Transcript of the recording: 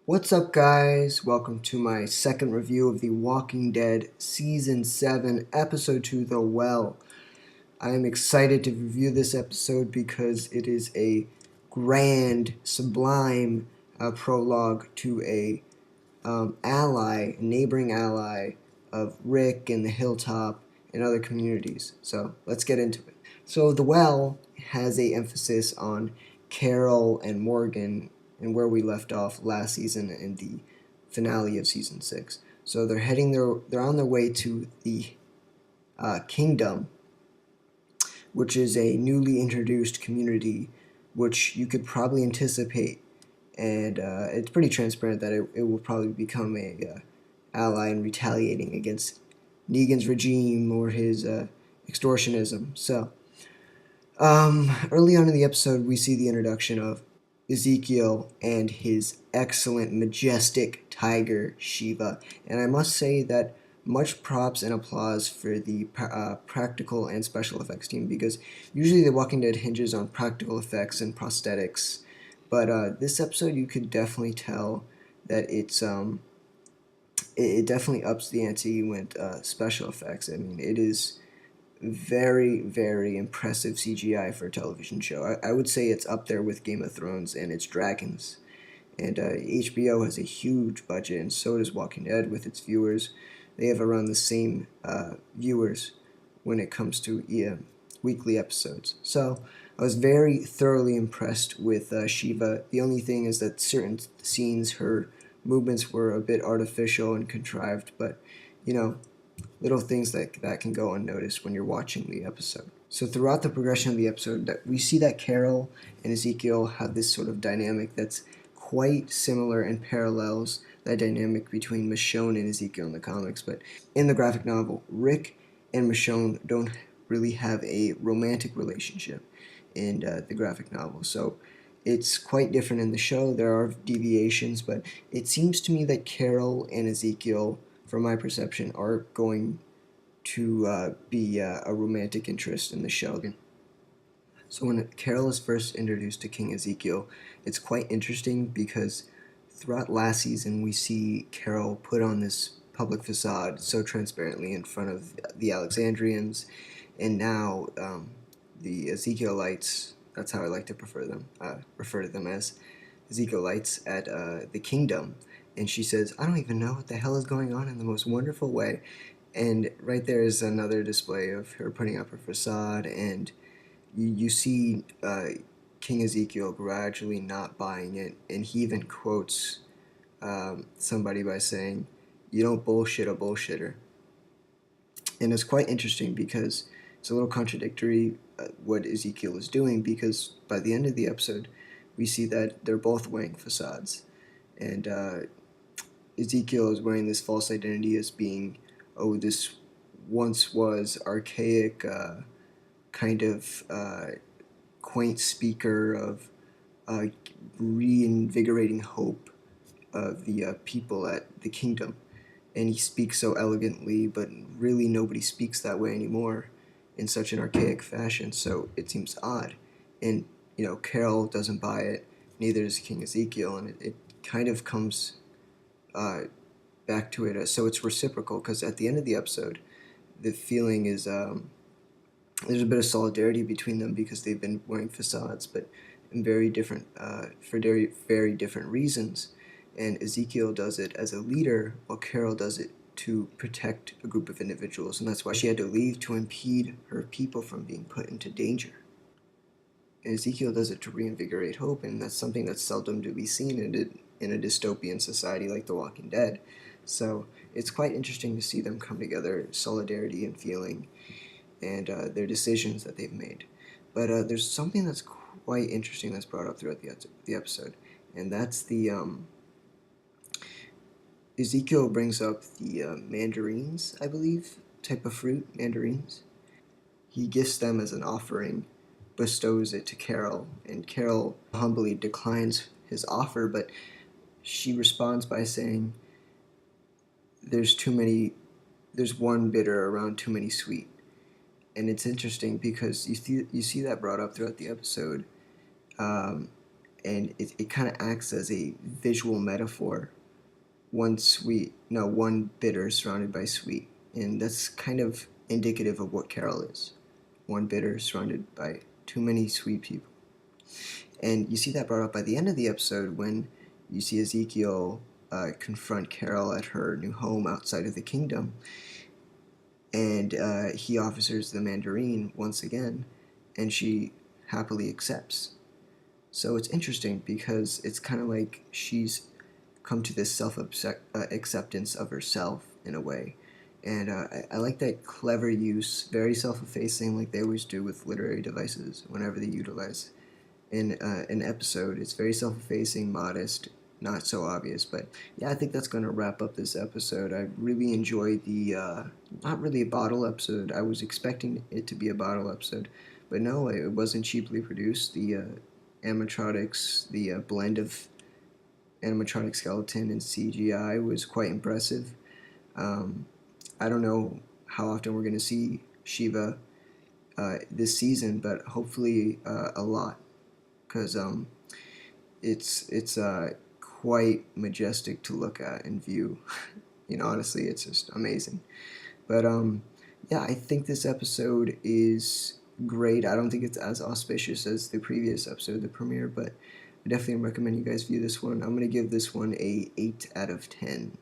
What's up, guys? Welcome to my second review of The Walking Dead Season 7, Episode 2, The Well. I am excited to review this episode because it is a grand, sublime prologue to a neighboring ally of Rick and the Hilltop and other communities. So let's get into it. So The Well has a emphasis on Carol and Morgan and where we left off last season in the finale of season 6. So they're on their way to the Kingdom, which is a newly introduced community, which you could probably anticipate, and it's pretty transparent that it will probably become a ally in retaliating against Negan's regime or his extortionism. So, early on in the episode, we see the introduction of Ezekiel and his excellent, majestic tiger, Shiva. And I must say that much props and applause for the practical and special effects team, because usually The Walking Dead hinges on practical effects and prosthetics. But this episode, you could definitely tell that it definitely ups the ante with special effects. I mean, it is very, very impressive CGI for a television show. I would say it's up there with Game of Thrones and its dragons. And HBO has a huge budget, and so does Walking Dead with its viewers. They have around the same viewers when it comes to weekly episodes. So I was very thoroughly impressed with Shiva. The only thing is that certain scenes, her movements were a bit artificial and contrived, but you know, little things that can go unnoticed when you're watching the episode. So throughout the progression of the episode, that we see that Carol and Ezekiel have this sort of dynamic that's quite similar and parallels that dynamic between Michonne and Ezekiel in the comics. But in the graphic novel, Rick and Michonne don't really have a romantic relationship in the graphic novel. So it's quite different in the show. There are deviations, but it seems to me that Carol and Ezekiel, from my perception, are going to be a romantic interest in the show. So when Carol is first introduced to King Ezekiel, it's quite interesting because throughout last season we see Carol put on this public facade so transparently in front of the Alexandrians, and now the Ezekielites. That's how I like to refer to them as Ezekielites at the kingdom. And she says, "I don't even know what the hell is going on," in the most wonderful way. And right there is another display of her putting up her facade, and you see King Ezekiel gradually not buying it, and he even quotes somebody by saying, "You don't bullshit a bullshitter." And it's quite interesting because it's a little contradictory what Ezekiel is doing, because by the end of the episode, we see that they're both wearing facades, and Ezekiel is wearing this false identity as being, oh, this once was archaic, kind of quaint speaker of uh, reinvigorating hope of the people at the kingdom. And he speaks so elegantly, but really nobody speaks that way anymore in such an archaic fashion, so it seems odd. And, Carol doesn't buy it, neither does King Ezekiel, and it kind of comes uh, back to it. So it's reciprocal, because at the end of the episode, the feeling is there's a bit of solidarity between them because they've been wearing facades, but in very different for very, very different reasons. And Ezekiel does it as a leader, while Carol does it to protect a group of individuals, and that's why she had to leave to impede her people from being put into danger. And Ezekiel does it to reinvigorate hope, and that's something that's seldom to be seen in a dystopian society like The Walking Dead. So it's quite interesting to see them come together, solidarity and feeling, and their decisions that they've made. But there's something that's quite interesting that's brought up throughout the episode, and that's the Ezekiel brings up the mandarins, I believe, type of fruit, mandarins. He gifts them as an offering, bestows it to Carol, and Carol humbly declines his offer, but she responds by saying, "There's too many. There's one bitter around too many sweet." And it's interesting because you see that brought up throughout the episode, um, and it kind of acts as a visual metaphor. One sweet, no, one bitter surrounded by sweet, and that's kind of indicative of what Carol is. One bitter surrounded by too many sweet people. And you see that brought up by the end of the episode when you see Ezekiel confront Carol at her new home outside of the kingdom, and he offers her the mandarin once again, and she happily accepts. So it's interesting because it's kind of like she's come to this self acceptance of herself in a way. And I like that clever use, very self-effacing, like they always do with literary devices whenever they utilize in an episode. It's very self-effacing, modest, not so obvious. But yeah, I think that's going to wrap up this episode. I really enjoyed the not really a bottle episode. I was expecting it to be a bottle episode, but no, it wasn't cheaply produced. The animatronics, the blend of animatronic skeleton and CGI was quite impressive. Um, I don't know how often we're going to see Shiva this season, but hopefully a lot, because it's quite majestic to look at and view. Honestly, it's just amazing. But yeah, I think this episode is great. I don't think it's as auspicious as the previous episode, the premiere, but I definitely recommend you guys view this one. I'm gonna give this one a 8 out of 10.